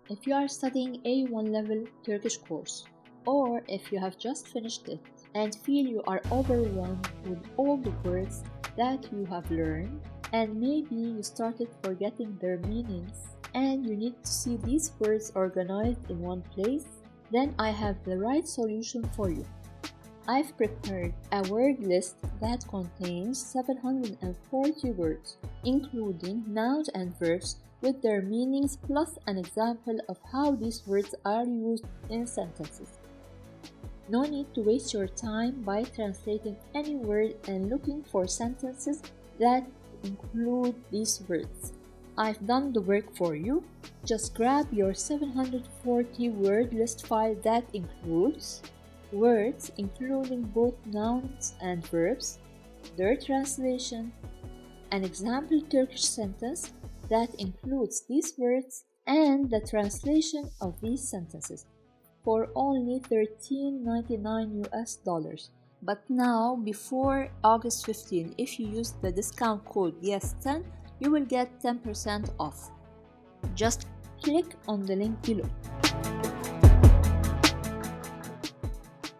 If you are studying A1 level Turkish course, or if you have just finished it and feel you are overwhelmed with all the words that you have learned, and maybe you started forgetting their meanings, and you need to see these words organized in one place, then I have the right solution for you. I've prepared a word list that contains 740 words, including nouns and verbs with their meanings plus an example of how these words are used in sentences. No need to waste your time by translating any word and looking for sentences that include these words. I've done the work for you. Just grab your 740 word list file that includes words including both nouns and verbs, their translation, an example Turkish sentence that includes these words, and the translation of these sentences for only $13.99 US. But now, before August 15, if you use the discount code YES10, you will get 10% off. Just click on the link below.